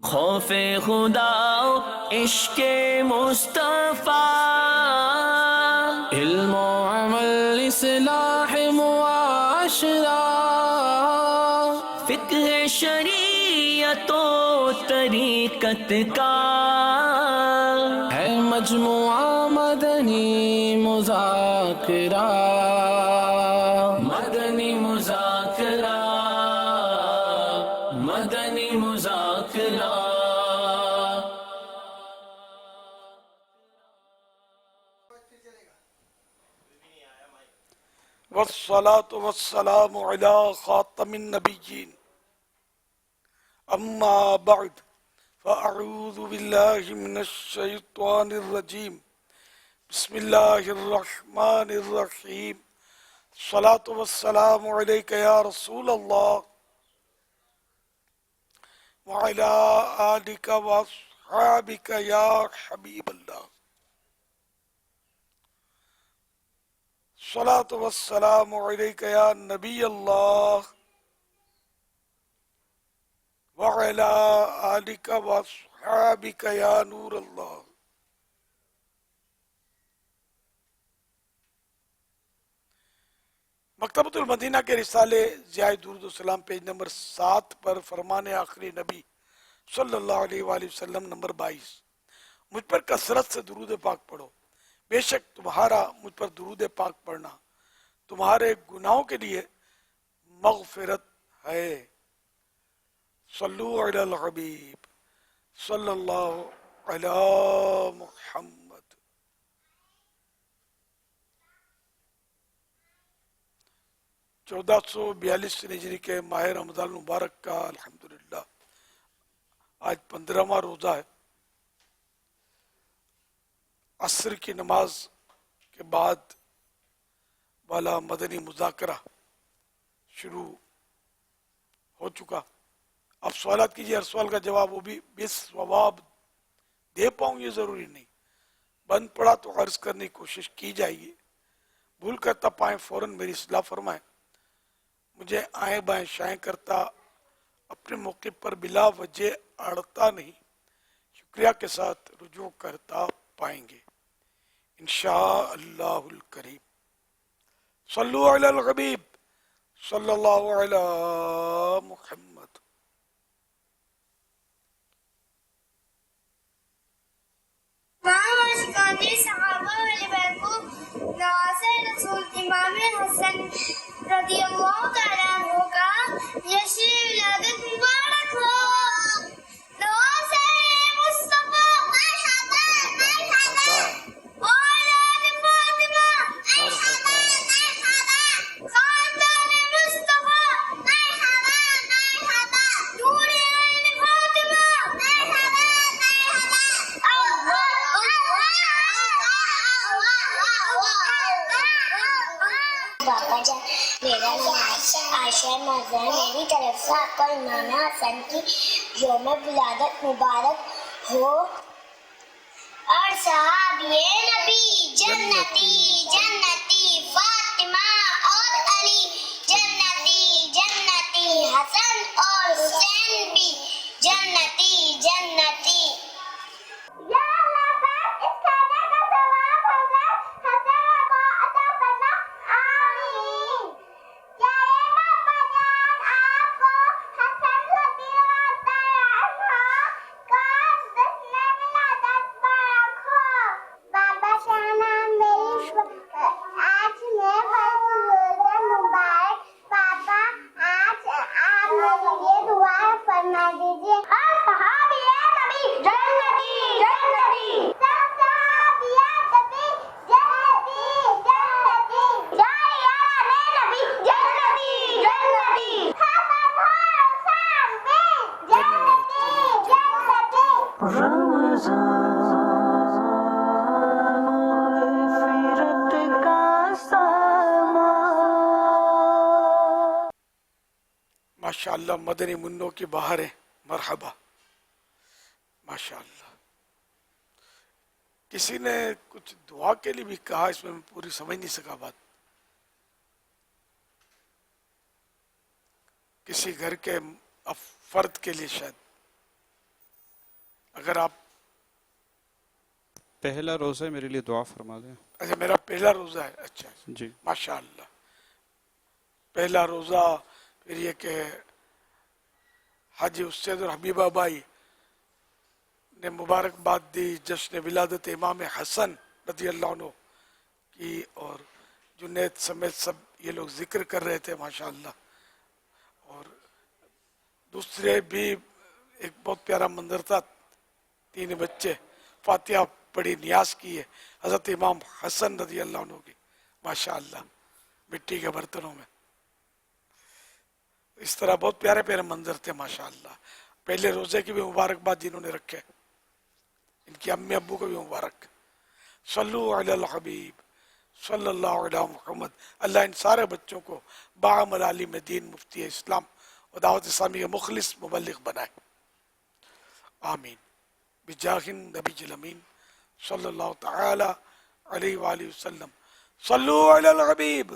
خوف خدا عشق مصطفیٰ، علم و عمل اصلاح معاشرہ، فقہ شریعت و طریقت کا ہے مجموعہ مدنی مذاکرہ، مدنی مذاکرہ، مدنی مذاکرہ۔ والصلاة والسلام على خاتم النبيين أما بعد فأعوذ بالله من الشيطان الرجيم بسم الله الرحمن الرحيم الصلاة والسلام عليك يا رسول الله وعلى آلك وأصحابك يا حبيب الله الصلاة والسلام عليك يا نبي الله وعلى آلك وأصحابك يا نور الله۔ مکتبۃ المدینہ کے رسالے ضیاء درود و سلام پیج نمبر 7 پر فرمان آخری نبی صلی اللہ علیہ وآلہ وسلم نمبر 22، مجھ پر کثرت سے درود پاک پڑھو، بے شک تمہارا مجھ پر درود پاک پڑھنا تمہارے گناہوں کے لیے مغفرت ہے۔ صلو علی الحبیب صلی اللہ علی محمد۔ چودہ سو 42 ہجری کے ماہ رمضان المبارک کا الحمدللہ آج 15واں روزہ ہے۔ عصر کی نماز کے بعد والا مدنی مذاکرہ شروع ہو چکا۔ اب سوالات کیجئے، ہر سوال کا جواب وہ بھی بے ثواب دے پاؤں یہ ضروری نہیں، بند پڑا تو عرض کرنے کی کوشش کی جائے گی، بھول کر تپائیں فوراً میری اصلاح فرمائیں، مجھے آئیں بائیں شائیں کرتا اپنے موقع پر بلا وجہ اڑتا نہیں، شکریہ کے ساتھ رجوع کرتا پائیں گے انشاءاللہ الکریم۔ صلو علی الحبیب صلی اللہ علی محمد۔ صحابہ والے محبوب نواسے رسول امام حسن رضی اللہ تعالیٰ عنہ کا یشی ولادت مبارک ہو۔ نواسے مصطفیٰ مرحبا مرحبا، اولاد فاطمہ مرحبا مرحبا، خاندان مصطفیٰ مرحبا مرحبا، نور عین فاطمہ مرحبا مرحبا۔ باپا جان، میرا نام عائشہ مرزا ہے، میری طرف سے آپ کو امام حسن کی یوم ولادت مبارک ہو۔ اور صحابی نبی جنتی جنتی، فاطمہ اور علی جنتی جنتی، حسن اور حسین بھی جنتی جنتی۔ یا اللہ پاک اس کھانے کا ثواب حضرت حسن کو عطا فرما، آمین۔ کیا یہ باپا جان آپ کو حسن رضی اللہ تعالیٰ عنہ کا جشن ولادت مبارک ہو۔ بابا شانا میری آج میں روزہ مبارک، بابا آج آپ میرے لیے دعا فرما دیجیے۔ اور صحابی نبی جنتی جنتی، صحابی نبی جنتی جنتی، جاریان نبی جنتی جنتی، حسن اور حسین بھی جنتی جنتی۔ مغفرت کا سامان۔ ماشاءاللہ مدنی منوں کی بہاریں، مرحبا ماشاءاللہ۔ کسی نے کچھ دعا کے لیے بھی کہا، اس میں پوری سمجھ نہیں سکا بات۔ کسی گھر کے فرد کے لیے شاید اگر آپ پہلا روزہ ہے، میرے لیے دعا فرما دیں. اچھا میرا پہلا روزہ ہے. اچھا جی ماشاء اللہ. پہلا روزہ. پھر یہ کہ حاجی اسید الحبیبہ بھائی نے مبارکباد دی جشن ولادت امام حسن رضی اللہ عنہ کی، اور جنید سمیت سب یہ لوگ ذکر کر رہے تھے ماشاءاللہ. اور دوسرے بھی ایک بہت پیارا منظر تھا، 3 بچے فاتحہ پڑھی نیاز کی ہے حضرت امام حسن رضی اللہ عنہ کی ماشاءاللہ مٹی کے برتنوں میں. اس طرح بہت پیارے پیارے منظر تھے ماشاءاللہ. پہلے روزے کی بھی مبارکباد جنہوں نے رکھے، ان کی امی ابو کو بھی مبارک. صلو علی الحبیب صلی اللہ علیہ محمد. اللہ ان سارے بچوں کو باعمل عالم دین، مفتی اسلام و دعوت اسلامی کے مخلص مبلغ بنائے. آمین. بجاہ نبی الامین صلی اللہ تعالی علیہ وآلہ وسلم. صلو علی الحبیب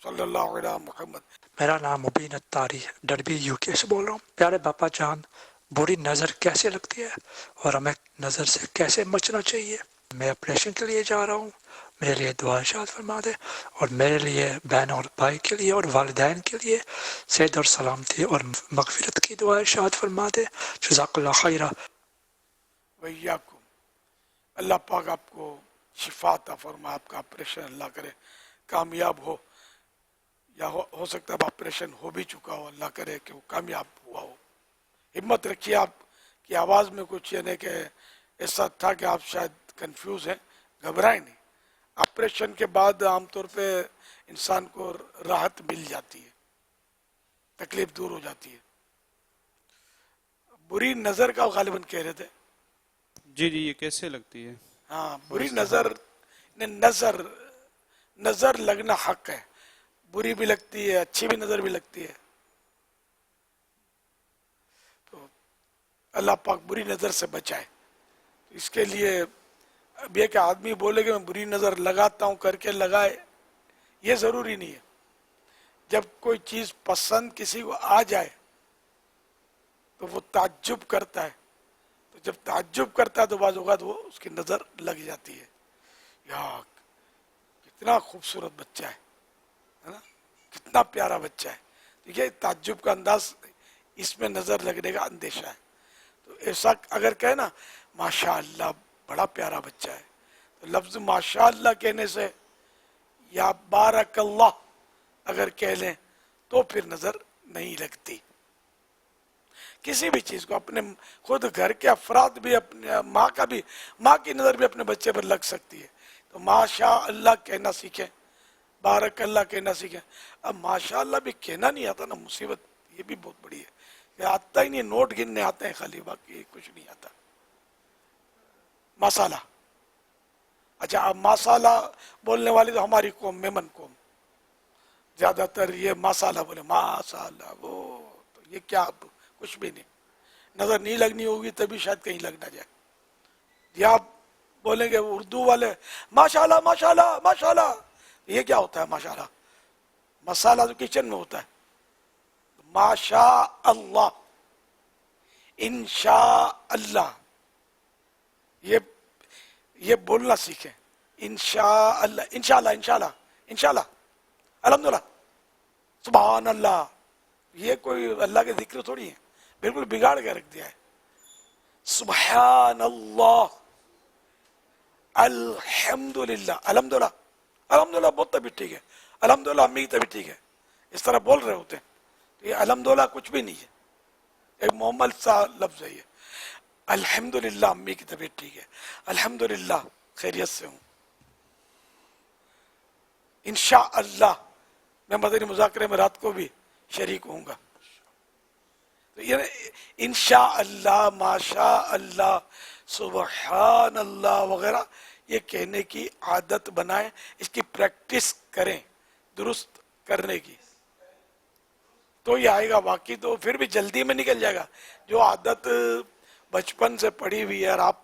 صلی اللہ علیہ محمد. میرا نام مبین اتاری ڈربی یو کے سے بول رہا ہوں. پیارے باپا جان، بری نظر کیسے لگتی ہے اور ہمیں نظر سے کیسے بچنا چاہیے؟ میں آپریشن کے لیے جا رہا ہوں، میرے لیے دعا ارشاد فرما دے، اور میرے لیے بہن اور بھائی کے لیے اور والدین کے لیے صحت اور سلامتی اور مغفرت کی دعا ارشاد فرما دے. جزاک اللہ خیرہ. ویاکم. اللہ پاک آپ کو شفا عطا فرما، آپ کا آپریشن اللہ کرے کامیاب ہو، یا ہو سکتا ہے آپریشن ہو بھی چکا ہو، اللہ کرے کہ وہ کامیاب ہوا ہو. ہمت رکھیے. آپ کی آواز میں کچھ یعنی کہ ایسا تھا کہ آپ شاید کنفیوز ہیں، گھبرائیں نہیں. آپریشن کے بعد عام طور پہ انسان کو راحت مل جاتی ہے، تکلیف دور ہو جاتی ہے. بری نظر کا غالباً کہہ رہے تھے. جی جی یہ کیسے لگتی ہے؟ ہاں بری نظر لگنا حق ہے. بری بھی لگتی ہے، اچھی بھی نظر بھی لگتی ہے. تو اللہ پاک بری نظر سے بچائے. اس کے لیے اب یہ کہ آدمی بولے کہ میں بری نظر لگاتا ہوں کر کے لگائے، یہ ضروری نہیں ہے. جب کوئی چیز پسند کسی کو آ جائے تو وہ تعجب کرتا ہے. تو جب تعجب کرتا ہے تو بعض اوقات وہ اس کی نظر لگ جاتی ہے. یا کتنا خوبصورت بچہ ہے نا، کتنا پیارا بچہ ہے. ٹھیک ہے، تعجب کا انداز، اس میں نظر لگنے کا اندیشہ ہے. تو ایسا اگر کہے نا ماشاء اللہ بڑا پیارا بچہ ہے، تو لفظ ماشاء اللہ کہنے سے یا بارک اللہ اگر کہہ لیں تو پھر نظر نہیں لگتی. کسی بھی چیز کو اپنے خود گھر کے افراد بھی، اپنے ماں کی نظر بھی اپنے بچے پر لگ سکتی ہے. تو ماشاء اللہ کہنا سیکھیں، بارک اللہ کہنا سیکھیں. اب ماشاء اللہ بھی کہنا نہیں آتا نا، مصیبت یہ بھی بہت بڑی ہے کہ آتا ہی نہیں، نوٹ گننے آتے ہیں خالی، باقی کچھ نہیں آتا. مسالہ. اچھا اب مسالہ بولنے والی تو ہماری قوم، میمن قوم زیادہ تر یہ مسالہ بولے، مسالہ وہ تو یہ کیا، کچھ بھی نہیں. نظر نہیں لگنی ہوگی تبھی شاید کہیں لگ نہ جائے. یا آپ بولیں گے اردو والے ماشاءاللہ ماشاءاللہ ماشاءاللہ، یہ کیا ہوتا ہے ماشاءاللہ؟ مسالہ تو کچن میں ہوتا ہے. ماشاء اللہ، انشاء اللہ، یہ بولنا سیکھیں. انشاء اللہ، انشاءاللہ، انشاءاللہ، انشاءاللہ، الحمدللہ، سبحان اللہ. یہ کوئی اللہ کے ذکر تھوڑی ہے، بالکل بگاڑ کے رکھ دیا ہے. سبحان اللہ، الحمدللہ، الحمدللہ، الحمدللہ بہت طبیعت ٹھیک ہے، الحمدللہ امی کی طبیعت ٹھیک ہے، اس طرح بول رہے ہوتے ہیں. یہ الحمدللہ کچھ بھی نہیں ہے، ایک محمل سا لفظ ہے یہ. الحمدللہ امی کی طبیعت ٹھیک ہے، الحمدللہ خیریت سے ہوں. انشاءاللہ میں مدنی مذاکرے میں رات کو بھی شریک ہوں گا. تو یہ انشاءاللہ، ماشاء اللہ، سبحان اللہ وغیرہ یہ کہنے کی عادت بنائیں، اس کی پریکٹس کریں درست کرنے کی، تو یہ آئے گا. باقی تو پھر بھی جلدی میں نکل جائے گا. جو عادت بچپن سے پڑی ہوئی ہے، اور آپ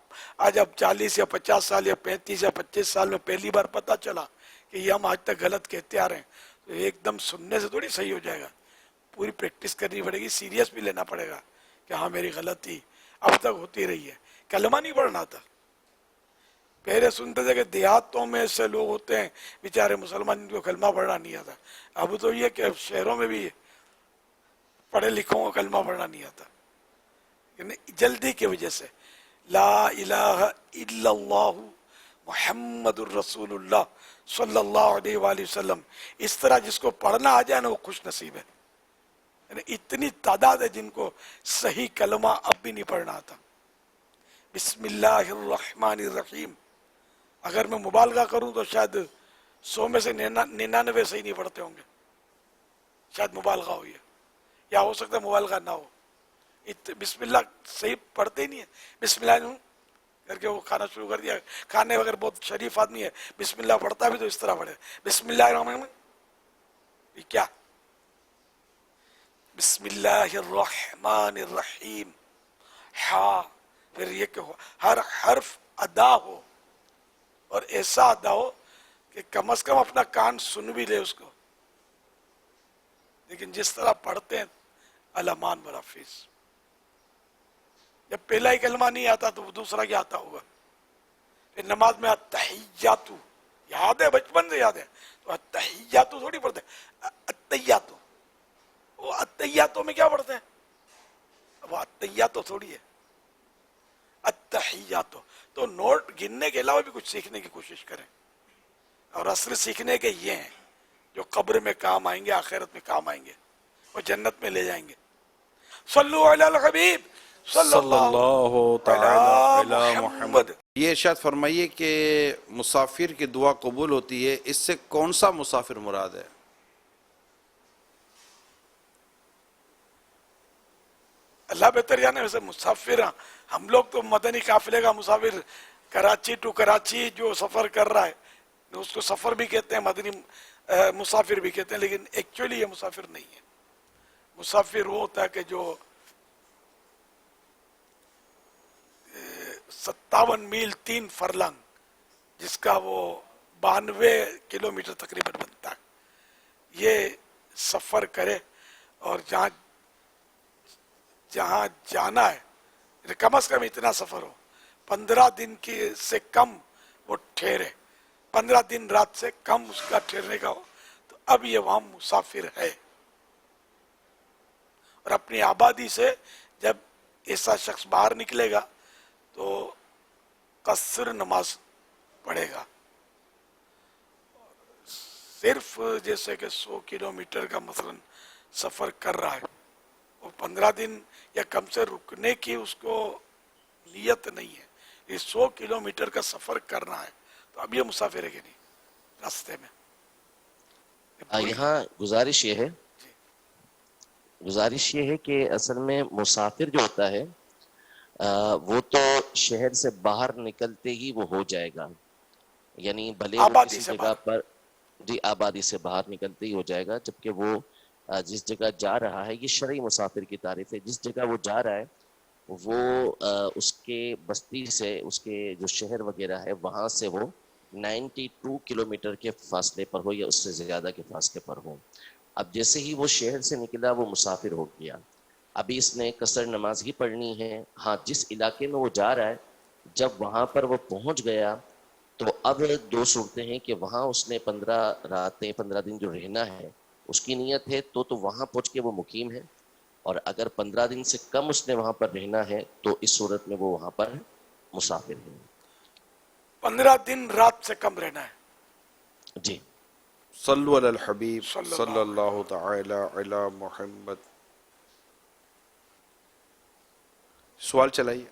آج اب 40 یا 50 سال یا 35 یا 25 سال میں پہلی بار پتہ چلا کہ یہ ہم آج تک غلط کہتے آ رہے ہیں، تو ایک دم سننے سے تھوڑی صحیح ہو جائے گا. پوری پریکٹس کرنی پڑے گی، سیریس بھی لینا پڑے گا کہ ہاں میری غلطی. اب تک ہوتی رہی ہے. کلمہ نہیں پڑھنا تھا. پہلے سنتے تھے کہ دیہاتوں میں ایسے لوگ ہوتے ہیں بیچارے مسلمان جن کو کلمہ پڑھنا نہیں آتا. اب تو یہ کہ شہروں میں بھی پڑھے لکھوں کو کلمہ پڑھنا نہیں آتا، یعنی جلدی کی وجہ سے. لا الہ الا اللہ محمد الرسول اللہ صلی اللہ علیہ وآلہ وسلم، اس طرح جس کو پڑھنا آ جائے نا وہ خوش نصیب ہے. یعنی اتنی تعداد ہے جن کو صحیح کلمہ اب بھی نہیں پڑھنا آتا. بسم اللہ الرحمن الرحیم، اگر میں مبالغہ کروں تو شاید 100 میں سے 99 صحیح نہیں پڑھتے ہوں گے. شاید مبالغہ ہو یہ، یا ہو سکتا ہے مبالغہ نہ ہو. بسم اللہ صحیح پڑھتے ہی نہیں ہے. بسم اللہ کر کے وہ کھانا شروع کر دیا. کھانے وغیرہ بہت شریف آدمی ہے، بسم اللہ پڑھتا بھی تو اس طرح پڑھے. بسم اللہ الرحمن الرحیم، یہ کیا؟ بسم اللہ الرحمن الرحیم. ہاں، پھر یہ کہ ہر حرف ادا ہو، اور ایسا ادا ہو کہ کم از کم اپنا کان سن بھی لے اس کو. لیکن جس طرح پڑھتے ہیں الامان برافیز. جب پہلا ہی کلمہ نہیں آتا تو دوسرا کیا آتا ہوگا؟ پھر نماز میں التحیاتو یاد ہے، بچپن سے یاد ہے. تو التحیاتو تھوڑی پڑھتے ہیں، التحیاتو. وہ التحیاتو میں کیا پڑھتے ہیں؟ وہ التحیاتو تھوڑی ہے، التحیاتو. تو نوٹ گننے کے علاوہ بھی کچھ سیکھنے کی کوشش کریں. اور اصل سیکھنے کے یہ ہیں جو قبر میں کام آئیں گے، آخرت میں کام آئیں گے، وہ جنت میں لے جائیں گے. صلو علی الحبیب صلی اللہ علی محمد. یہ ارشاد فرمائیے کہ مسافر کی دعا قبول ہوتی ہے، اس سے کون سا مسافر مراد ہے؟ اللہ بہتر جانے. ویسے مسافر ہم لوگ تو مدنی قافلے کا مسافر کراچی ٹو کراچی جو سفر کر رہا ہے اس کو سفر بھی کہتے ہیں، مدنی مسافر بھی کہتے ہیں. لیکن ایکچولی یہ مسافر نہیں ہے. مسافر وہ ہوتا ہے کہ جو 57 میل 3 فرلنگ، جس کا وہ 92 کلومیٹر تقریباً بنتا ہے، یہ سفر کرے اور جہاں جانا ہے کم از کم اتنا سفر ہو، 15 دن کی سے کم وہ ٹھہرے، 15 دن رات سے کم اس کا ٹھہرنے کا ہو، تو اب یہ وہاں مسافر ہے. اور اپنی آبادی سے جب ایسا شخص باہر نکلے گا تو قصر نماز پڑھے گا. صرف جیسے کہ 100 کلومیٹر کا مثلا سفر کر رہا ہے، وہ 15 دن یا کم سے رکنے کی اس کو نیت نہیں ہے. یہ 100 کلومیٹر کا سفر کرنا ہے، تو اب یہ مسافر ہے کہ نہیں راستے میں. یہاں گزارش یہ ہے کہ اصل میں مسافر جو ہوتا ہے وہ تو شہر سے باہر نکلتے ہی وہ ہو جائے گا، یعنی بھلے وہ کسی جگہ پر آبادی سے باہر نکلتے ہی ہو جائے گا، جبکہ وہ جس جگہ جا رہا ہے، یہ شرعی مسافر کی تعریف ہے، جس جگہ وہ جا رہا ہے وہ اس کے بستی سے، اس کے جو شہر وغیرہ ہے وہاں سے وہ 92 کلومیٹر کے فاصلے پر ہو یا اس سے زیادہ کے فاصلے پر ہو. اب جیسے ہی وہ شہر سے نکلا وہ مسافر ہو گیا. ابھی اس نے قصر نماز ہی پڑھنی ہے. ہاں، جس علاقے میں وہ جا رہا ہے جب وہاں پر وہ پہنچ گیا تو اب 2 صورتیں ہیں کہ وہاں اس نے 15 راتیں 15 دن جو رہنا ہے اس کی نیت ہے تو وہاں پہنچ کے وہ مقیم ہے، اور اگر 15 دن سے کم اس نے وہاں پر رہنا ہے تو اس صورت میں وہ وہاں پر مسافر ہے. 15 دن رات سے کم رہنا ہے. جی. صلو علی الحبیب صلی اللہ تعالی علی محمد. سوال چلائیے.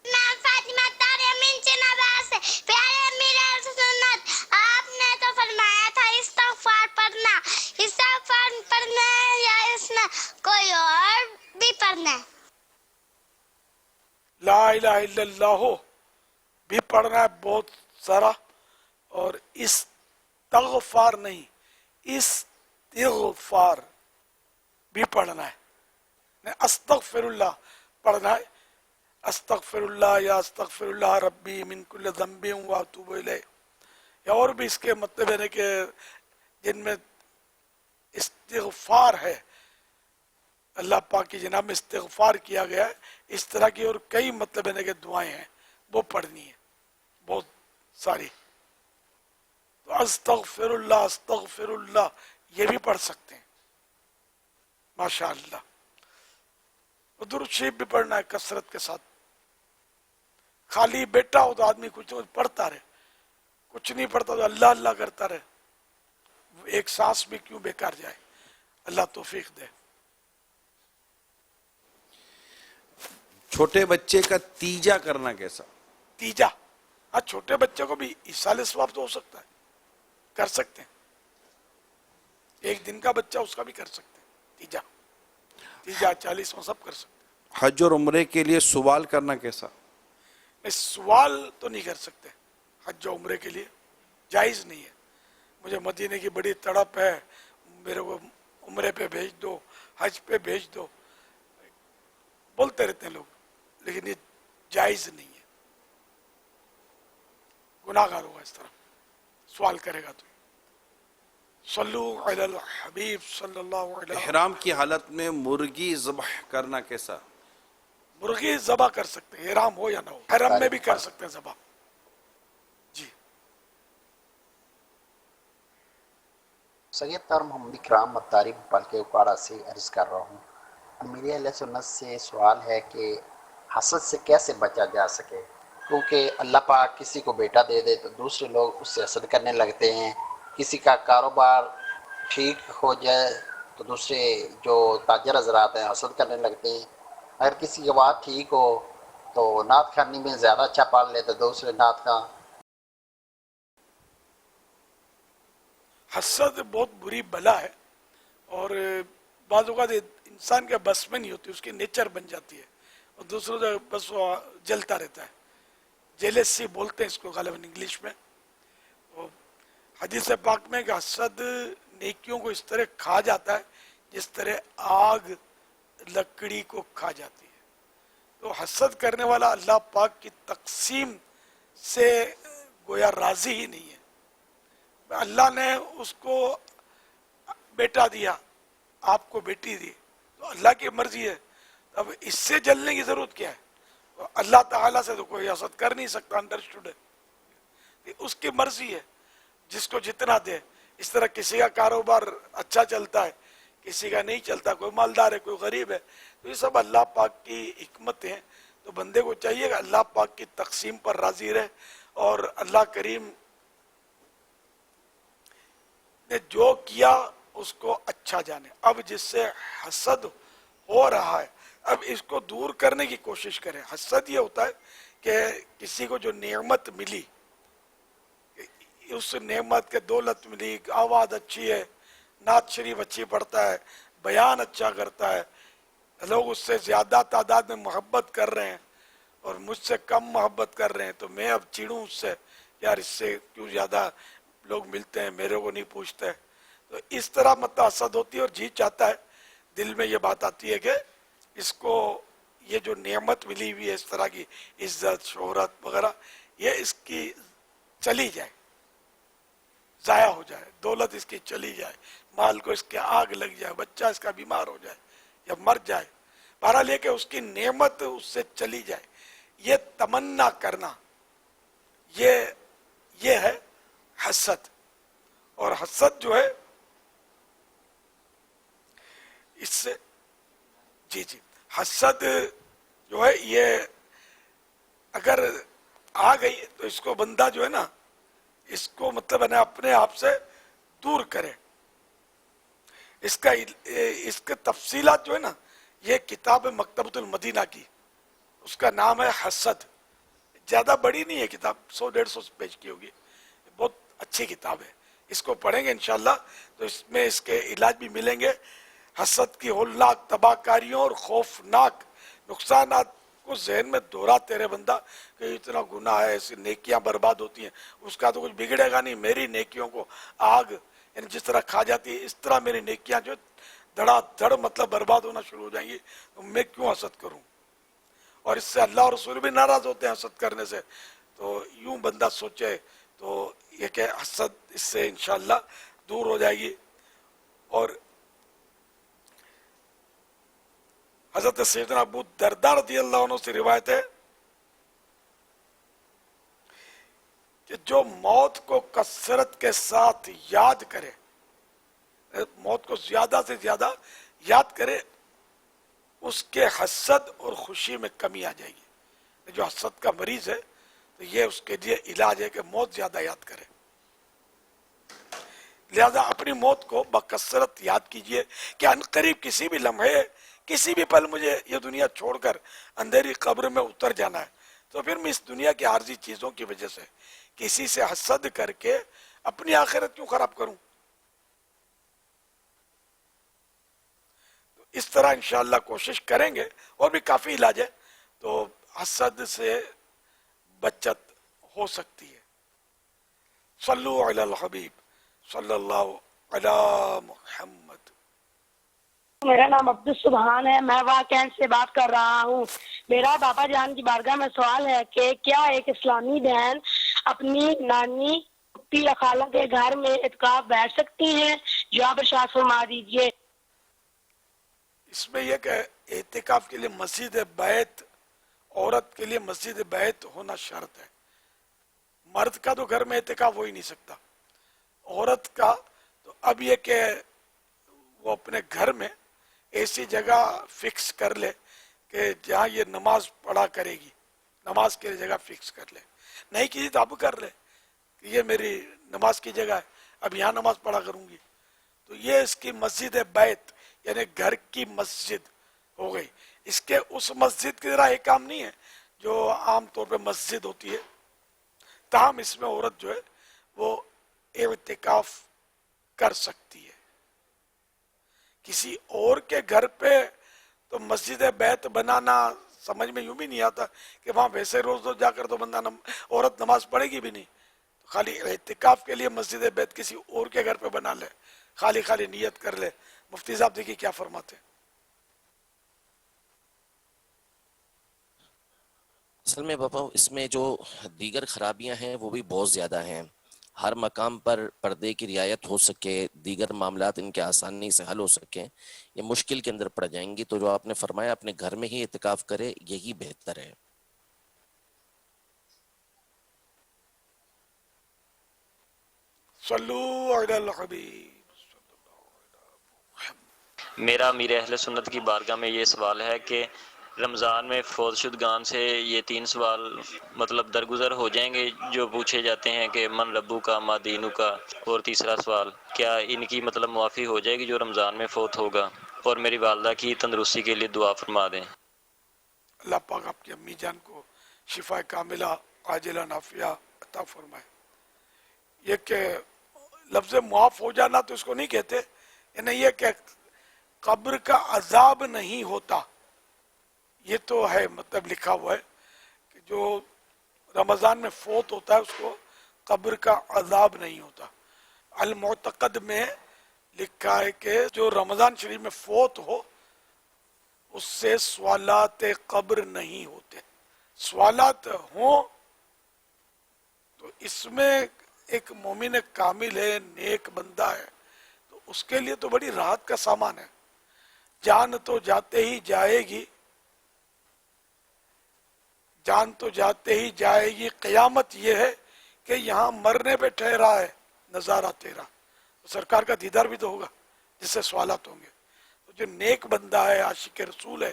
میں فاطمہ تارمین چنابا سے. پیارے امیر سنت، آپ نے تو فرمایا تھا استغفار پڑھنا ہے یا اس میں کوئی اور بھی پڑھنا ہے؟ لا الہ الا اللہ بھی پڑھنا ہے بہت سارا، اور استغفار نہیں، استغفار بھی پڑھنا ہے. استغفر اللہ پڑھنا ہے، استغفر اللہ یا استغفر اللہ ربی من کل ذنب واتوب الیہ. یا اور بھی اس کے مطلب ہے کہ جن میں استغفار ہے اللہ پاک کی جناب میں استغفار کیا گیا ہے. اس طرح کی اور کئی مطلب ہے کہ دعائیں ہیں وہ پڑھنی ہیں بہت ساری. تو استغفر اللہ یہ بھی پڑھ سکتے ہیں ماشاء اللہ. درود شریف بھی پڑھنا ہے کثرت کے ساتھ. خالی بیٹا ہو تو آدمی کچھ پڑھتا رہے, کچھ نہیں پڑھتا تو اللہ اللہ کرتا رہے, ایک سانس بھی کیوں بیکار جائے. اللہ توفیق دے. چھوٹے بچے کا تیجا کرنا کیسا؟ تیجا, ہاں چھوٹے بچے کو بھی ایصال ثواب تو ہو سکتا ہے, کر سکتے ہیں. ایک دن کا بچہ اس کا بھی کر سکتے ہیں تیجا 40 سب کر سکتے ہیں. حج اور عمرے کے لیے سوال کرنا کیسا؟ سوال تو نہیں کر سکتے حج و عمرے کے لیے, جائز نہیں ہے. مجھے مدینے کی بڑی تڑپ ہے, میرے کو عمرے پہ بھیج دو, حج پہ بھیج دو, بولتے رہتے ہیں لوگ, لیکن یہ جائز نہیں ہے. گناہ گار ہوگا اس طرح سوال کرے گا تو. صلو علی الحبیب صلی اللہ علیہ وسلم. احرام کی حالت میں مرغی ذبح کرنا کیسا؟ مرغی ذبح کر سکتے ہیں, احرام ہو یا نہ ہو, حرم میں بھی کر سکتے ہیں ذبح. جی سید طاہر محمد اکرام مطاری بھوپال کے اکاڑا سے عرض کر رہا ہوں. میری اہل سنت سے سوال ہے کہ حسد سے کیسے بچا جا سکے, کیونکہ اللہ پاک کسی کو بیٹا دے دے تو دوسرے لوگ اس سے حسد کرنے لگتے ہیں. کسی کا کاروبار ٹھیک ہو جائے تو دوسرے جو تاجر حضرات ہیں حسد کرنے لگتے ہیں. اگر کسی کی بات ٹھیک ہو تو نعت خوانی میں زیادہ اچھا پال لے تو دوسرے نعت خواں. حسد بہت بری بلا ہے, اور بعض اوقات انسان کے بس میں نہیں ہوتی, اس کی نیچر بن جاتی ہے, اور دوسروں سے بس وہ جلتا رہتا ہے. جیلسی بولتے ہیں اس کو غالباً انگلش میں. حدیث پاک میں کہ حسد نیکیوں کو اس طرح کھا جاتا ہے جس طرح آگ لکڑی کو کھا جاتی ہے. تو حسد کرنے والا اللہ پاک کی تقسیم سے گویا راضی ہی نہیں ہے. اللہ نے اس کو بیٹا دیا, آپ کو بیٹی دی, تو اللہ کی مرضی ہے. اب اس سے جلنے کی ضرورت کیا ہے؟ اللہ تعالیٰ سے تو کوئی حسد کر نہیں سکتا, انڈرسٹوڈ ہے, اس کی مرضی ہے جس کو جتنا دے. اس طرح کسی کا کاروبار اچھا چلتا ہے, کسی کا نہیں چلتا, کوئی مالدار ہے, کوئی غریب ہے, تو یہ سب اللہ پاک کی حکمت ہیں. تو بندے کو چاہیے کہ اللہ پاک کی تقسیم پر راضی رہے, اور اللہ کریم نے جو کیا اس کو اچھا جانے. اب جس سے حسد ہو رہا ہے, اب اس کو دور کرنے کی کوشش کریں. حسد یہ ہوتا ہے کہ کسی کو جو نعمت ملی, اس نعمت کے دولت ملی, آواز اچھی ہے, نعت شریف اچھی پڑھتا ہے, بیان اچھا کرتا ہے, لوگ اس سے زیادہ تعداد میں محبت کر رہے ہیں اور مجھ سے کم محبت کر رہے ہیں, تو میں اب چڑھوں اس سے, یار اس سے کیوں زیادہ لوگ ملتے ہیں, میرے کو نہیں پوچھتے. تو اس طرح مطلب حسد ہوتی ہے, اور جی چاہتا ہے, دل میں یہ بات آتی ہے کہ اس کو یہ جو نعمت ملی ہوئی ہے اس طرح کی عزت شہرت وغیرہ, یہ اس کی چلی جائے, ضائع ہو جائے, دولت اس کی چلی جائے, مال کو اس کے آگ لگ جائے, بچہ اس کا بیمار ہو جائے یا مر جائے, بہرحال یہ کہ اس کی نعمت اس سے چلی جائے. یہ تمنا کرنا یہ ہے حسد. اور حسد جو ہے اس سے جی حسد جو ہے یہ اگر آ گئی تو اس کو بندہ جو ہے نا, اس کو مطلب ہے نا اپنے آپ سے دور کرے. اس کے تفصیلات جو ہے نا, یہ کتاب ہے مکتبۃ المدینہ کی, اس کا نام ہے حسد. زیادہ بڑی نہیں ہے کتاب, 100-150 پیج کی ہوگی, بہت اچھی کتاب ہے. اس کو پڑھیں گے انشاءاللہ تو اس میں اس کے علاج بھی ملیں گے. حسد کی ہولناک تباہ کاریوں اور خوفناک نقصانات کو ذہن میں دہراتے رہے بندہ کہ اتنا گناہ ہے, ایسی نیکیاں برباد ہوتی ہیں, اس کا تو کچھ بگڑے گا نہیں, میری نیکیوں کو آگ یعنی جس طرح کھا جاتی ہے اس طرح میری نیکیاں جو دھڑا دھڑ مطلب برباد ہونا شروع ہو جائیں گی, تو میں کیوں حسد کروں. اور اس سے اللہ اور رسول بھی ناراض ہوتے ہیں حسد کرنے سے. تو یوں بندہ سوچے تو یہ کہ حسد اس سے انشاءاللہ دور ہو جائے گی. اور حضرت سیدنا ابو درداء رضی اللہ عنہ سے روایت ہے کہ جو موت کو کثرت کے ساتھ یاد کرے، موت کو زیادہ سے زیادہ یاد کرے، اس کے حسد اور خوشی میں کمی آ جائے گی. جو حسد کا مریض ہے تو یہ اس کے لیے علاج ہے کہ موت زیادہ یاد کرے. لہذا اپنی موت کو بکثرت یاد کیجئے کہ عنقریب کسی بھی لمحے، کسی بھی پل مجھے یہ دنیا چھوڑ کر اندھیری قبر میں اتر جانا ہے. تو پھر میں اس دنیا کی عارضی چیزوں کی وجہ سے کسی سے حسد کر کے اپنی آخرت کیوں خراب کروں؟ اس طرح انشاءاللہ کوشش کریں گے، اور بھی کافی علاج ہے، تو حسد سے بچت ہو سکتی ہے. صلو علی الحبیب صلی اللہ علی محمد. میرا نام عبدالسبحان ہے، میں واقعین سے بات کر رہا ہوں. میرا باپا جان کی بارگاہ میں سوال ہے کہ کیا ایک اسلامی بہن اپنی نانی پھپھی یا خالہ کے گھر میں اعتکاف بیٹھ سکتی ہیں؟ جو آپ ارشاد فرما دیجئے. اس میں یہ کہ اعتکاف کے لیے مسجد بیت، عورت کے لیے مسجد بیت ہونا شرط ہے. مرد کا تو گھر میں اعتکاف ہو ہی نہیں سکتا. عورت کا تو اب یہ کہ وہ اپنے گھر میں ایسی جگہ فکس کر لے کہ جہاں یہ نماز پڑھا کرے گی، نماز کے لیے جگہ فکس کر لے. نہیں کی تو اب کر لے کہ یہ میری نماز کی جگہ ہے، اب یہاں نماز پڑھا کروں گی. تو یہ اس کی مسجد بیت یعنی گھر کی مسجد ہو گئی. اس کے اس مسجد کی طرح ایک کام نہیں ہے جو عام طور پہ مسجد ہوتی ہے. تاہم اس میں عورت جو ہے وہ اعتکاف کر سکتی ہے. کسی اور کے گھر پہ تو مسجد بیت بنانا سمجھ میں یوں بھی نہیں آتا کہ وہاں ویسے روز روز جا کر تو بندہ عورت نماز پڑھے گی بھی نہیں. خالی اعتکاف کے لیے مسجد بیت کسی اور کے گھر پہ بنا لے، خالی خالی نیت کر لے. مفتی صاحب دیکھیے کیا فرماتے ہیں. اصل میں باپا اس میں جو دیگر خرابیاں ہیں وہ بھی بہت زیادہ ہیں. ہر مقام پر پردے کی رعایت ہو سکے، دیگر معاملات ان کے آسانی سے حل ہو سکیں، یہ مشکل کے اندر پڑ جائیں گی. تو جو آپ نے فرمایا اپنے گھر میں ہی اعتکاف کرے، یہی بہتر ہے. صلو علی الحبیب. میرا امیر اہل سنت کی بارگاہ میں یہ سوال ہے کہ رمضان میں فوت شدگان سے یہ 3 سوال مطلب درگزر ہو جائیں گے جو پوچھے جاتے ہیں کہ من ربو کا ما دینو کا، اور تیسرا سوال کیا ان کی مطلب معافی ہو جائے گی جو رمضان میں فوت ہوگا، اور میری والدہ کی تندرستی کے لیے دعا فرما دیں. اللہ پاک آپ کی امی جان کو شفا کاملہ عاجلہ نافعہ عطا فرمائے. یہ کہ لفظ معاف ہو جانا تو اس کو نہیں کہتے، یعنی یہ کہ قبر کا عذاب نہیں ہوتا. یہ تو ہے مطلب لکھا ہوا ہے کہ جو رمضان میں فوت ہوتا ہے اس کو قبر کا عذاب نہیں ہوتا. المعتقد میں لکھا ہے کہ جو رمضان شریف میں فوت ہو اس سے سوالات قبر نہیں ہوتے. سوالات ہوں تو اس میں ایک مومن کامل ہے، نیک بندہ ہے، تو اس کے لیے تو بڑی راحت کا سامان ہے. جان تو جاتے ہی جائے گی، جان تو جاتے ہی جائے گی، قیامت یہ ہے کہ یہاں مرنے پہ ٹھہرا ہے نظارہ تیرا. سرکار کا دیدار بھی تو ہوگا جس سے سوالات ہوں گے. تو جو نیک بندہ ہے، عاشق رسول ہے،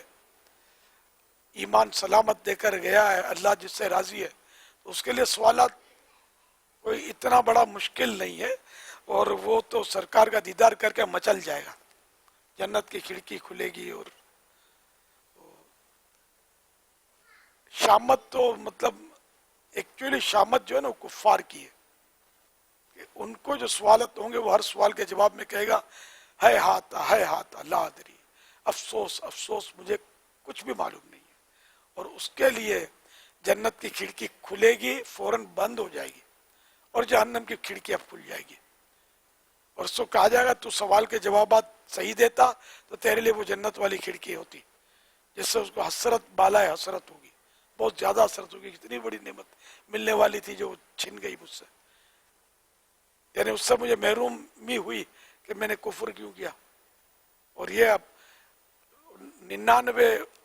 ایمان سلامت دے کر گیا ہے، اللہ جس سے راضی ہے، تو اس کے لیے سوالات کوئی اتنا بڑا مشکل نہیں ہے. اور وہ تو سرکار کا دیدار کر کے مچل جائے گا، جنت کی کھڑکی کھلے گی. اور شامت تو مطلب ایکچولی شامت جو ہے نا وہ کفار کی ہے کہ ان کو جو سوالات ہوں گے وہ ہر سوال کے جواب میں کہے گا ہے ہاتھ لا ادری، افسوس افسوس مجھے کچھ بھی معلوم نہیں ہے. اور اس کے لیے جنت کی کھڑکی کھلے گی، فوراً بند ہو جائے گی، اور جہنم کی کھڑکی اب کھل جائے گی. اور اس کو کہا جائے گا تو سوال کے جوابات صحیح دیتا تو تیرے لیے وہ جنت والی کھڑکی ہوتی جس سے اس کو حسرت بالائے حسرت ہوگی، بہت زیادہ حسرت ہوگی. کتنی بڑی نعمت ملنے والی تھی جو چھن گئی مجھ سے، یعنی اس سے مجھے محرومی ہوئی کہ میں نے کفر کیوں کیا. اور یہ اب 99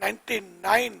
99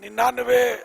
99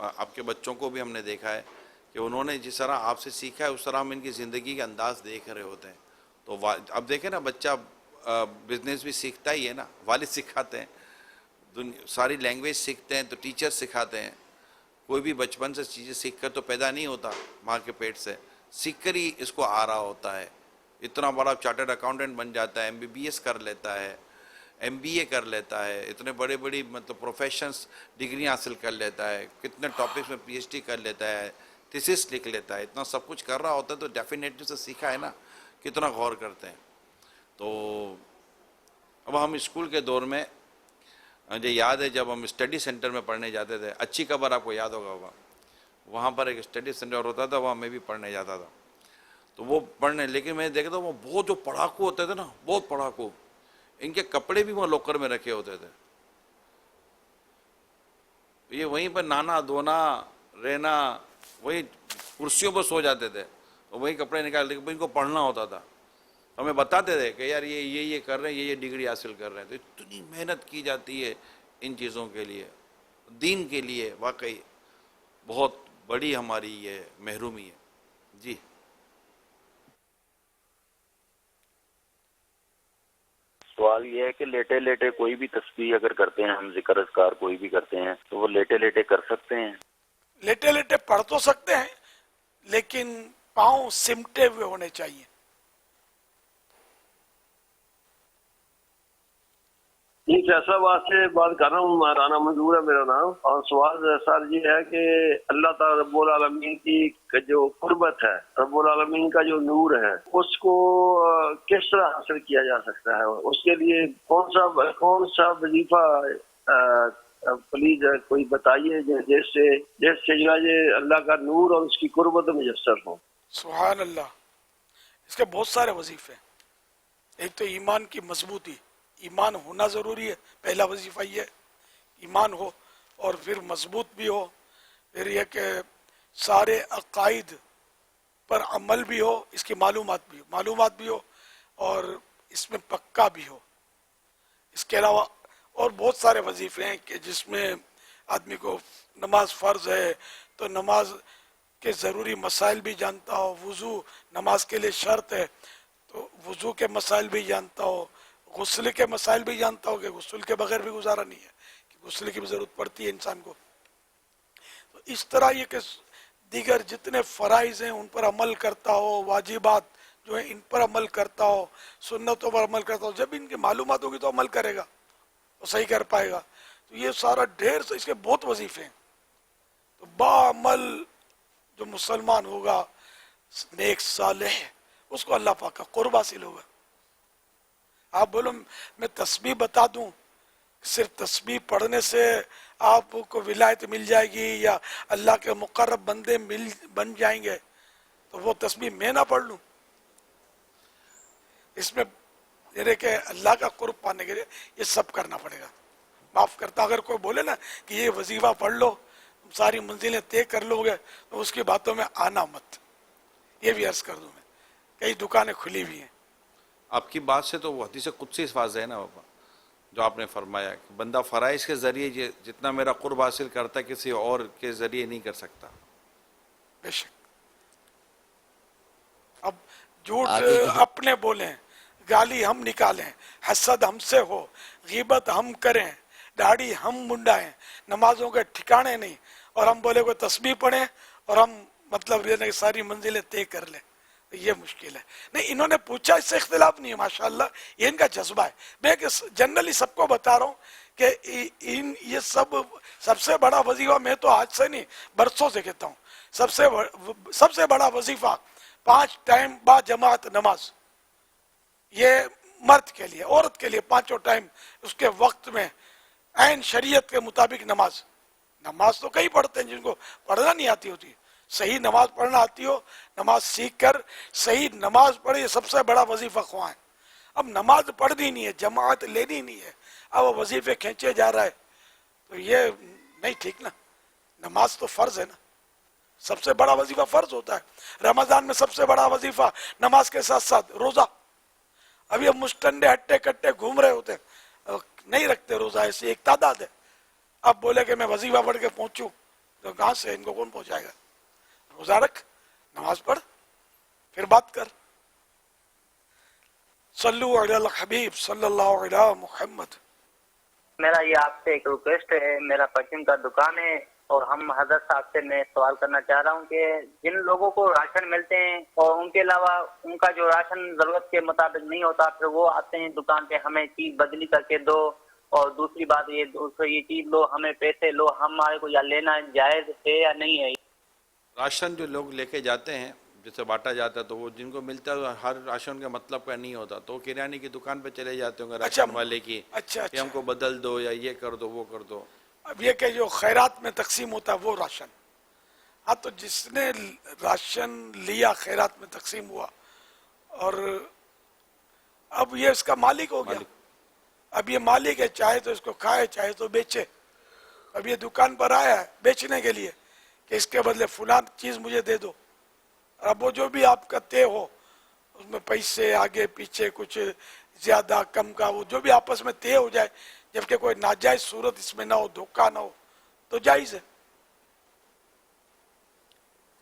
آپ کے بچوں کو بھی ہم نے دیکھا ہے کہ انہوں نے جس طرح آپ سے سیکھا ہے اس طرح ہم ان کی زندگی کا انداز دیکھ رہے ہوتے ہیں. تو اب دیکھیں نا بچہ بزنس بھی سیکھتا ہی ہے نا, والد سکھاتے ہیں, ساری لینگویج سیکھتے ہیں تو ٹیچر سکھاتے ہیں. کوئی بھی بچپن سے چیزیں سیکھ کر تو پیدا نہیں ہوتا ماں کے پیٹ سے, سیکھ کر ہی اس کو آ رہا ہوتا ہے. اتنا بڑا چارٹرڈ اکاؤنٹنٹ بن جاتا ہے, MBBS کر لیتا ہے, MBA کر لیتا ہے, اتنے بڑے بڑی مطلب پروفیشنس ڈگری حاصل کر لیتا ہے, کتنے ٹاپکس میں PhD کر لیتا ہے, تھیسس لکھ لیتا ہے. اتنا سب کچھ کر رہا ہوتا ہے تو ڈیفینیٹلی سے سیکھا ہے نا, کتنا غور کرتے ہیں. تو اب ہم اسکول کے دور میں مجھے یاد ہے جب ہم اسٹڈی سینٹر میں پڑھنے جاتے تھے, اچھی خبر آپ کو یاد ہوگا, وہاں پر ایک اسٹڈی سینٹر ہوتا تھا, وہاں میں بھی پڑھنے جاتا تھا. تو وہ پڑھنے, لیکن میں دیکھتا وہ بہت جو پڑھاکو ہوتے تھے نا, بہت پڑھاکو, ان کے کپڑے بھی وہ لاکر میں رکھے ہوتے تھے. یہ وہیں پر نانا دھونا رہنا, وہی کرسیوں پر سو جاتے تھے, وہی کپڑے نکال کے ان کو پڑھنا ہوتا تھا. ہمیں بتاتے تھے کہ یار یہ کر رہے ہیں, یہ ڈگری حاصل کر رہے ہیں. تو اتنی محنت کی جاتی ہے ان چیزوں کے لیے, دین کے لیے. واقعی بہت بڑی ہماری یہ محرومی ہے. جی سوال یہ ہے کہ لیٹے لیٹے کوئی بھی تسبیح اگر کرتے ہیں ہم, ذکر اذکار کوئی بھی کرتے ہیں, تو وہ لیٹے لیٹے کر سکتے ہیں؟ لیٹے لیٹے پڑھ تو سکتے ہیں, لیکن پاؤں سمٹے ہوئے ہونے چاہیے. جی فیصلہ سے بات کر رہا ہوں, رانا منظور ہے میرا نام. اور سوال سر یہ ہے کہ اللہ تعالی رب العالمین کی جو قربت ہے, رب العالمین کا جو نور ہے, اس کو کس طرح حاصل کیا جا سکتا ہے؟ اس کے لیے کون سا وظیفہ پلیز کوئی بتائیے جس سے یہ اللہ کا نور اور اس کی قربت میسر ہو. سبحان اللہ. اس کے بہت سارے وظیفے ہیں. ایک تو ایمان کی مضبوطی, ایمان ہونا ضروری ہے, پہلا وظیفہ یہ ہے ایمان ہو, اور پھر مضبوط بھی ہو, پھر یہ کہ سارے عقائد پر عمل بھی ہو, اس کی معلومات بھی ہو اور اس میں پکا بھی ہو. اس کے علاوہ اور بہت سارے وظیفے ہیں کہ جس میں آدمی کو نماز فرض ہے تو نماز کے ضروری مسائل بھی جانتا ہو, وضو نماز کے لیے شرط ہے تو وضو کے مسائل بھی جانتا ہو, غسل کے مسائل بھی جانتا ہو کہ غسل کے بغیر بھی گزارا نہیں ہے, کہ غسل کی بھی ضرورت پڑتی ہے انسان کو. تو اس طرح یہ کہ دیگر جتنے فرائض ہیں ان پر عمل کرتا ہو, واجبات جو ہیں ان پر عمل کرتا ہو, سنتوں پر عمل کرتا ہو. جب ان کی معلومات ہوگی تو عمل کرے گا, وہ صحیح کر پائے گا. تو یہ سارا ڈھیر سے اس کے بہت وظیفے ہیں. تو باعمل جو مسلمان ہوگا نیک صالح, اس کو اللہ پاک کا قرب حاصل ہوگا. آپ بولو میں تسبیح بتا دوں, صرف تسبیح پڑھنے سے آپ کو ولایت مل جائے گی یا اللہ کے مقرب بندے بن جائیں گے, تو وہ تسبیح میں نہ پڑھ لوں. اس میں یہ کہ اللہ کا قرب پانے کے لیے یہ سب کرنا پڑے گا. معاف کرتا اگر کوئی بولے نا کہ یہ وظیفہ پڑھ لو ساری منزلیں طے کر لو گے, تو اس کی باتوں میں آنا مت. یہ بھی عرض کر دوں میں, کئی دکانیں کھلی ہوئی ہیں. آپ کی بات سے تو وہ حدیث قدسی واضح ہے نا بابا, جو آپ نے فرمایا کہ بندہ فرائض کے ذریعے جتنا میرا قرب حاصل کرتا ہے کسی اور کے ذریعے نہیں کر سکتا. بے شک. اب جھوٹ اپنے بولیں, گالی ہم نکالیں, حسد ہم سے ہو, غیبت ہم کریں, داڑھی ہم منڈائیں, نمازوں کے ٹھکانے نہیں, اور ہم بولے کوئی تسبیح پڑھیں اور ہم مطلب یہ ساری منزلیں طے کر لیں, یہ مشکل ہے. نہیں, انہوں نے پوچھا, اس سے اختلاف نہیں ہے, ماشاءاللہ یہ ان کا جذبہ ہے. میں جنرلی سب کو بتا رہا ہوں کہ یہ سب سے بڑا وظیفہ, میں تو آج سے نہیں برسوں سے کہتا ہوں, سب سے بڑا وظیفہ 5 ٹائم با جماعت نماز. یہ مرد کے لیے, عورت کے لیے 5 ٹائم اس کے وقت میں عین شریعت کے مطابق نماز. نماز تو کئی پڑھتے ہیں جن کو پڑھنا نہیں آتی ہوتی, صحیح نماز پڑھنا آتی ہو, نماز سیکھ کر صحیح نماز پڑھے, یہ سب سے بڑا وظیفہ خواہ ہے. اب نماز پڑھنی نہیں ہے, جماعت لینی نہیں ہے, اب وظیفے کھینچے جا رہا ہے, تو یہ نہیں ٹھیک نا. نماز تو فرض ہے نا, سب سے بڑا وظیفہ فرض ہوتا ہے. رمضان میں سب سے بڑا وظیفہ نماز کے ساتھ ساتھ روزہ. ابھی ہم مشٹنڈے ہٹے کٹے گھوم رہے ہوتے ہیں, نہیں رکھتے روزہ, ایسی ایک تعداد ہے. اب بولے کہ میں وظیفہ پڑھ کے پہنچوں تو کہاں سے, ان کو کون پہنچائے گا؟ روزہ رکھ, نماز پڑھ, پھر بات کر. صلو علی الحبیب صلی اللہ علیہ محمد. میرا یہ آپ سے ایک ریکویسٹ ہے, میرا پرچم کا دکان ہے اور ہم حضرت صاحب سے میں سوال کرنا چاہ رہا ہوں کہ جن لوگوں کو راشن ملتے ہیں اور ان کے علاوہ ان کا جو راشن ضرورت کے مطابق نہیں ہوتا, پھر وہ آتے ہیں دکان پہ ہمیں چیز بدلی کر کے دو, اور دوسری بات یہ چیز لو, ہمیں پیسے لو, ہمارے کو یا لینا جائز ہے یا نہیں ہے؟ راشن جو لوگ لے کے جاتے ہیں جیسے بانٹا جاتا ہے تو وہ جن کو ملتا ہے ہر راشن کا مطلب کا نہیں ہوتا, تو کریانے کی دکان پہ چلے جاتے ہوں گے راشن والے کی کہ ہم کو بدل دو یا یہ کر دو وہ کر دو. اب یہ کہ جو خیرات میں تقسیم ہوتا ہے وہ راشن, ہاں تو جس نے راشن لیا خیرات میں تقسیم ہوا اور اب یہ اس کا مالک ہو گیا, اب یہ مالک ہے, چاہے تو اس کو کھائے چاہے تو بیچے. اب یہ دکان پر آیا ہے بیچنے کے لیے کہ اس کے بدلے فلان چیز مجھے دے دو. اب وہ جو بھی آپ کا طے ہو اس میں پیسے آگے پیچھے کچھ زیادہ کم کا وہ جو بھی آپس میں طے ہو جائے, جبکہ کوئی ناجائز صورت اس میں نہ ہو, دھوکہ نہ ہو, تو جائز ہے.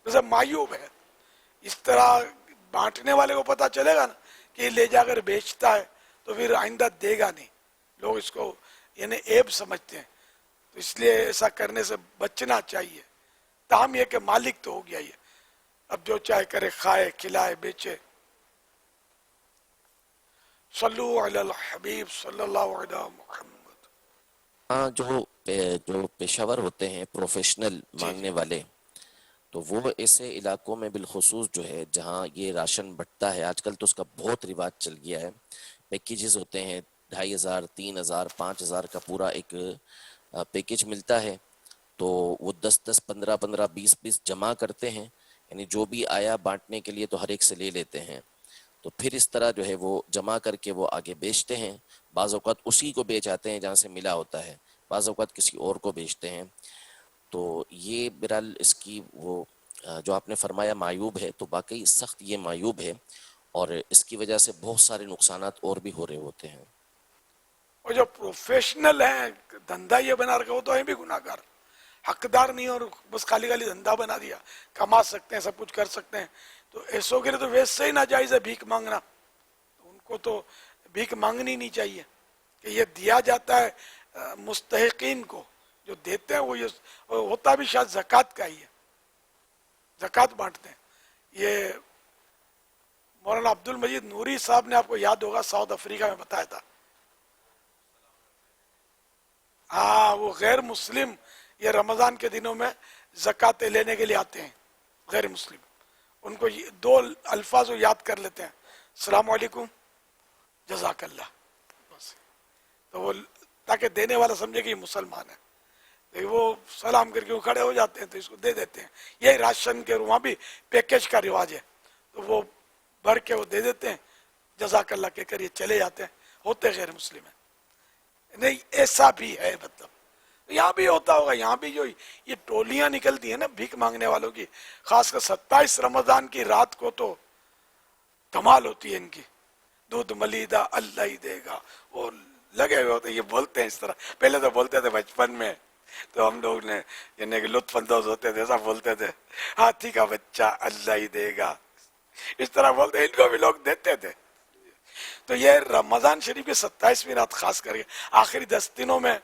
جیسے معیوب ہے, اس طرح بانٹنے والے کو پتا چلے گا نا کہ یہ لے جا کر بیچتا ہے تو پھر آئندہ دے گا نہیں. لوگ اس کو یعنی عیب سمجھتے ہیں, تو اس لیے ایسا کرنے سے بچنا چاہیے. تاہم یہ کہ مالک تو ہو گیا یہ, اب جو چاہے کرے, کھائے کھلائے بیچے. صلو علی الحبیب صلی اللہ علیہ محمد. ہاں, جو پیشاور ہوتے ہیں پروفیشنل مانگنے والے, تو وہ ایسے علاقوں میں بالخصوص جو ہے جہاں یہ راشن بٹتا ہے, آج کل تو اس کا بہت رواج چل گیا ہے, پیکیجز ہوتے ہیں 2500 3000 5000 کا پورا ایک پیکیج ملتا ہے, تو وہ 10 15 15 20 جمع کرتے ہیں, یعنی جو بھی آیا بانٹنے کے لیے تو ہر ایک سے لے لیتے ہیں, تو پھر اس طرح جو ہے وہ جمع کر کے وہ آگے بیچتے ہیں. بعض اوقات اسی کو بیچ آتے ہیں جہاں سے ملا ہوتا ہے, بعض اوقات کسی اور کو بیچتے ہیں. تو یہ بہرحال اس کی وہ جو آپ نے فرمایا معیوب ہے, تو واقعی سخت یہ معیوب ہے, اور اس کی وجہ سے بہت سارے نقصانات اور بھی ہو رہے ہوتے ہیں. اور جو پروفیشنل ہیں دھندا یہ بنا رکھا, وہ تو ہیں بھی گناہ گار, حقدار نہیں, اور بس خالی دھندا بنا دیا, کما سکتے ہیں سب کچھ کر سکتے ہیں. تو ایسوں کے لیے تو ویسے ہی ناجائز ہے بھیک مانگنا, ان کو تو بھیک مانگنی نہیں چاہیے. کہ یہ دیا جاتا ہے مستحقین کو, جو دیتے ہیں وہ یہ ہوتا بھی شاید زکوٰۃ کا ہی ہے, زکوٰۃ بانٹتے ہیں. یہ مولانا عبد المجید نوری صاحب نے آپ کو یاد ہوگا ساؤتھ افریقہ میں بتایا تھا. ہاں, وہ غیر مسلم یہ رمضان کے دنوں میں زکوٰۃ لینے کے لیے آتے ہیں, غیر مسلم. ان کو 2 الفاظ وہ یاد کر لیتے ہیں, السلام علیکم جزاک اللہ, بس. تو وہ تاکہ دینے والا سمجھے کہ یہ مسلمان ہے, لیکن وہ سلام کر کے وہ کھڑے ہو جاتے ہیں تو اس کو دے دیتے ہیں. یہی راشن کے وہاں بھی پیکیج کا رواج ہے, تو وہ بھر کے وہ دے دیتے ہیں, جزاک اللہ کہہ کر یہ چلے جاتے ہیں, ہوتے غیر مسلم ہیں. نہیں ایسا بھی ہے, مطلب یہاں بھی ہوتا ہوگا, یہاں بھی جو یہ ٹولیاں نکلتی ہیں نا بھیک مانگنے والوں کی, خاص کر 27 رمضان کی رات کو تو دھمال ہوتی ہے ان کی. دودھ ملیدہ اللہ ہی دے گا, وہ لگے ہوئے ہوتے, یہ بولتے ہیں اس طرح. پہلے تو بولتے تھے بچپن میں, تو ہم لوگ نے یعنی کہ لطف اندوز ہوتے تھے, ایسا بولتے تھے, ہاتھی کا بچہ اللہ ہی دے گا, اس طرح بولتے ہیں. ان کو بھی لوگ دیتے تھے. تو یہ رمضان شریف کی 27ویں رات خاص کر کے آخری 10 دنوں میں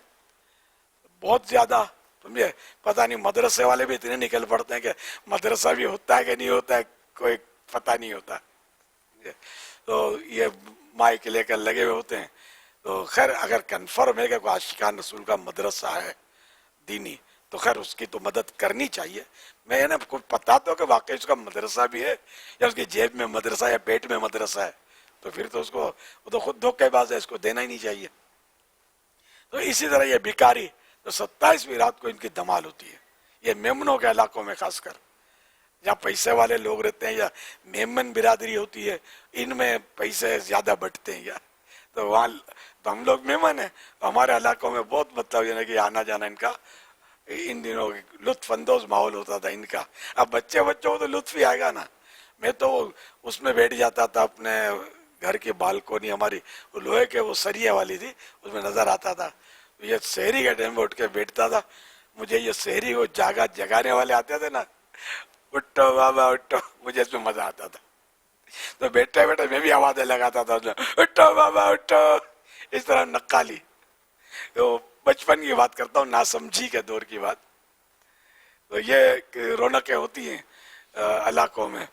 بہت زیادہ, سمجھے, پتہ نہیں مدرسے والے بھی اتنے نکل پڑتے ہیں کہ مدرسہ بھی ہوتا ہے کہ نہیں ہوتا ہے کوئی پتہ نہیں ہوتا. تو یہ مائک لے کر لگے ہوئے ہوتے ہیں. تو خیر اگر کنفرم ہے کہ کوئی عاشقان رسول کا مدرسہ ہے دینی, تو خیر اس کی تو مدد کرنی چاہیے. میں نا کوئی پتا تو کہ واقعی اس کا مدرسہ بھی ہے, یا اس کی جیب میں مدرسہ یا پیٹ میں مدرسہ ہے, تو پھر تو اس کو وہ تو خود دھوکے باز ہے, اس کو دینا ہی نہیں چاہیے. تو اسی طرح یہ بیکاری تو 27ویں رات کو ان کی دھمال ہوتی ہے. یہ میمنوں کے علاقوں میں خاص کر جہاں پیسے والے لوگ رہتے ہیں, یا میمن برادری ہوتی ہے, ان میں پیسے زیادہ بٹتے ہیں. یا تو وہاں تو ہم لوگ میمن ہیں, تو ہمارے علاقوں میں بہت مطلب یعنی کہ آنا جانا ان کا ان دنوں لطف اندوز ماحول ہوتا تھا ان کا. اب بچوں کو تو لطف ہی آئے گا نا. میں تو اس میں بیٹھ جاتا تھا اپنے گھر کی بالکونی ہماری وہ لوہے کے وہ سریے والی تھی، اس میں نظر آتا تھا. یہ شہری کے ٹائم میں اٹھ کے بیٹھتا تھا. مجھے یہ شہری وہ جگانے والے آتے تھے نا، اٹھو بابا اٹھو، مجھے اس میں مزہ آتا تھا. تو بیٹھے بیٹھے میں بھی آوازیں لگاتا تھا، اٹھو بابا اٹھو، اس طرح نقالی. تو بچپن کی بات کرتا ہوں، ناسمجھی کے دور کی بات. تو یہ رونقیں ہوتی ہیں علاقوں میں،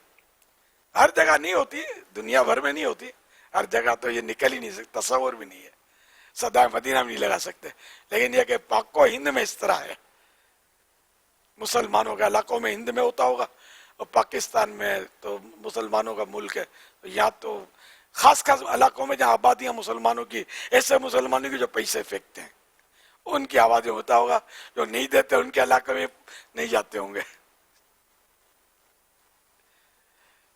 ہر جگہ نہیں ہوتی، دنیا بھر میں نہیں ہوتی ہر جگہ. تو یہ نکل ہی نہیں سکتا، تصور بھی نہیں ہے، صدائے مدینہ میں نہیں لگا سکتے. لیکن یہ کہ پاک و ہند میں اس طرح ہے، مسلمانوں کے علاقوں میں ہند میں ہوتا ہوگا، اور پاکستان میں تو مسلمانوں کا ملک ہے. یہاں تو خاص علاقوں میں جہاں آبادیاں مسلمانوں کی، ایسے مسلمانوں کی جو پیسے پھینکتے ہیں، ان کی آوازیں ہوتا ہوگا. جو نہیں دیتے ان کے علاقے میں نہیں جاتے ہوں گے.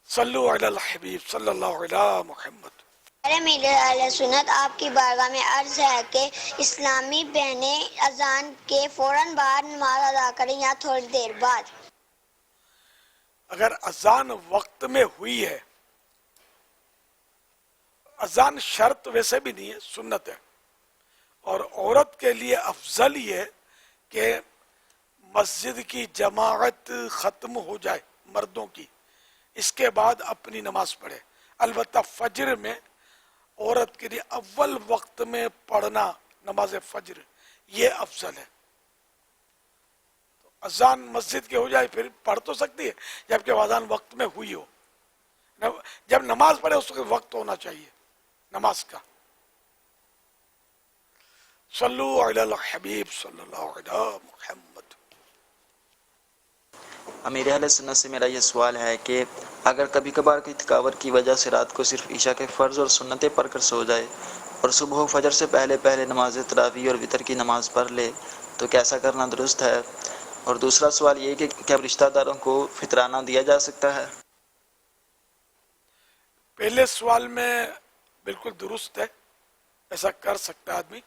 صلو علی الحبیب صلی اللہ علی محمد. میرے اہل سنت آپ کی بارگاہ میں عرض ہے کہ اسلامی بہنیں اذان کے فوراً بعد نماز ادا کریں یا تھوڑی دیر بعد. اگر اذان وقت میں ہوئی ہے، اذان شرط ویسے بھی نہیں ہے، سنت ہے. اور عورت کے لیے افضل یہ ہے کہ مسجد کی جماعت ختم ہو جائے مردوں کی، اس کے بعد اپنی نماز پڑھے. البتہ فجر میں عورت کے لیے اول وقت میں پڑھنا نماز فجر یہ افضل ہے. اذان مسجد کے ہو جائے پھر پڑھ تو سکتی ہے، جبکہ اذان وقت میں ہوئی ہو. جب نماز پڑھے اس کے وقت ہونا چاہیے نماز کا. صلو علی الحبیب صلی اللہ علیہ محمد. امیر اہل سنت سے میرا یہ سوال ہے کہ اگر کبھی کبھار کوئی تھکاوٹ کی وجہ سے رات کو صرف عشاء کے فرض اور سنتیں پڑھ کر سو جائے اور صبح و فجر سے پہلے نماز تراویح اور وتر کی نماز پڑھ لے تو کیسا کرنا درست ہے؟ اور دوسرا سوال یہ کہ کیا رشتہ داروں کو فطرانہ دیا جا سکتا ہے؟ پہلے سوال میں بالکل درست ہے، ایسا کر سکتا آدمی.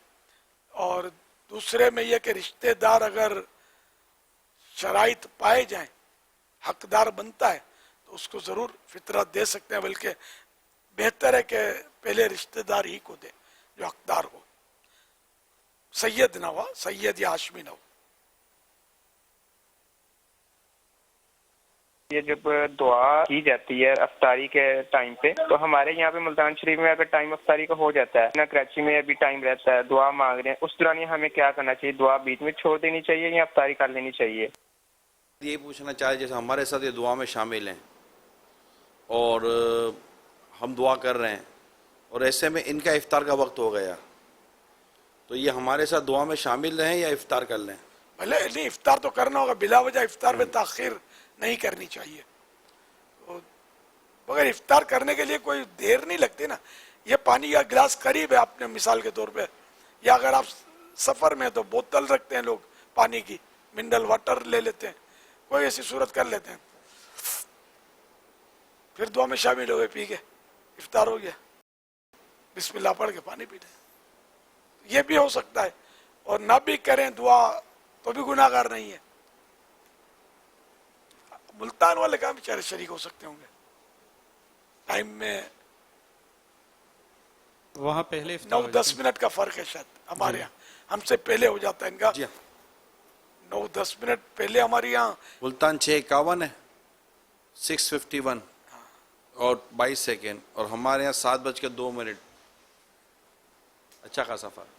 اور دوسرے میں یہ کہ رشتہ دار اگر شرائط پائے جائیں، حقدار بنتا ہے تو اس کو ضرور فطرہ دے سکتے ہیں. بلکہ بہتر ہے کہ پہلے رشتہ دار ہی کو دے جو حقدار ہو، سید نہ ہو، سید یا ہاشمی نہ ہو. یہ جب دعا کی جاتی ہے افطاری کے ٹائم پہ، تو ہمارے یہاں پہ ملتان شریف میں اگر ٹائم افطاری کا ہو جاتا ہے نہ، کراچی میں ابھی ٹائم رہتا ہے، دعا مانگ رہے ہیں، اس دوران ہمیں کیا کرنا چاہیے؟ دعا بیچ میں چھوڑ دینی چاہیے یا افطاری کر لینی چاہیے؟ یہ پوچھنا چاہے جیسے ہمارے ساتھ یہ دعا میں شامل ہیں اور ہم دعا کر رہے ہیں اور ایسے میں ان کا افطار کا وقت ہو گیا، تو یہ ہمارے ساتھ دعا میں شامل رہیں یا افطار کر لیں؟ بھلے نہیں، افطار تو کرنا ہوگا، بلا وجہ افطار میں تاخیر نہیں کرنی چاہیے. مگر افطار کرنے کے لیے کوئی دیر نہیں لگتی نا. یہ پانی کا گلاس قریب ہے آپ نے مثال کے طور پہ، یا اگر آپ سفر میں تو بوتل رکھتے ہیں لوگ پانی کی، منرل واٹر لے لیتے ہیں، کوئی ایسی صورت کر لیتے ہیں، پھر دعا میں شامل ہو گئے، پی گئے، افطار ہو گیا، بسم اللہ پڑھ کے پانی پی لیں. یہ بھی ہو سکتا ہے. اور نہ بھی کریں دعا تو بھی گناہ گار نہیں ہے. ملتان والے کام بیچارے شریک ہو سکتے ہوں گے ٹائم میں. وہاں پہلے 9-10 منٹ کا فرق ہے شاید ہمارے یہاں، ہم سے پہلے ہو جاتا ہے ان کا 9-10 منٹ پہلے. ہمارے یہاں ملتان 6:51 ہے، 6:51 اور 22 سیکنڈ، اور ہمارے یہاں 7:02. اچھا خاصا فرق،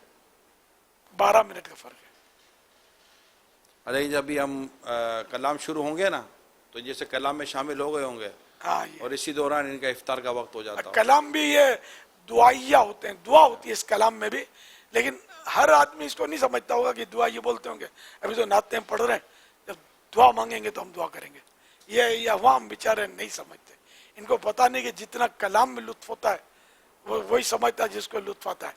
12 منٹ کا فرق ہے. ارے جب بھی ہم کلام شروع ہوں گے نا تو جیسے کلام میں شامل ہو گئے ہوں گے اور اسی دوران ان کا افطار کا وقت ہو جاتا ہے. کلام بھی یہ دعائیہ ہوتے ہیں، دعا ہوتی ہے اس کلام میں بھی، لیکن ہر آدمی اس کو نہیں سمجھتا ہوگا کہ دعا یہ بولتے ہوں گے. ابھی تو نعتیں پڑھ رہے ہیں، جب دعا مانگیں گے تو ہم دعا کریں گے. یہ عوام بیچارے نہیں سمجھتے، ان کو پتہ نہیں کہ جتنا کلام میں لطف ہوتا ہے وہ وہی سمجھتا ہے جس کو لطف آتا ہے.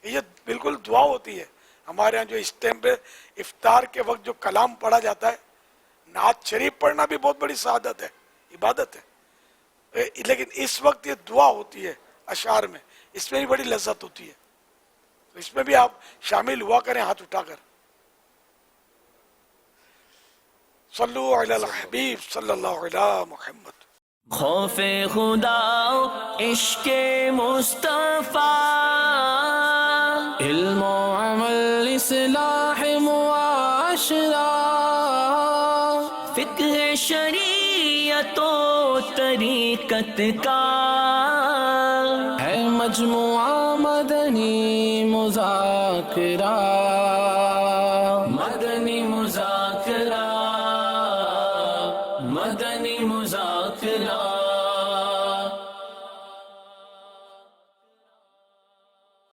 یہ بالکل دعا ہوتی ہے. ہمارے یہاں جو اس ٹائم پہ افطار کے وقت جو کلام پڑھا جاتا ہے، نعت شریف پڑھنا بھی بہت بڑی سعادت ہے، عبادت ہے، لیکن اس وقت یہ دعا ہوتی ہے اشعار میں، اس میں بھی بڑی لذت ہوتی ہے. تو اس میں بھی آپ شامل ہوا کریں ہاتھ اٹھا کر. صلو علی الحبیب صلی اللہ علیہ محمد. خوف خدا عشق مصطفیٰ علم و عمل اصلاح معاشرہ فقہ شریعت و طریقت کا ہے مجموعہ مدنی مذاکرہ مدنی مذاکرہ مدنی مذاکرہ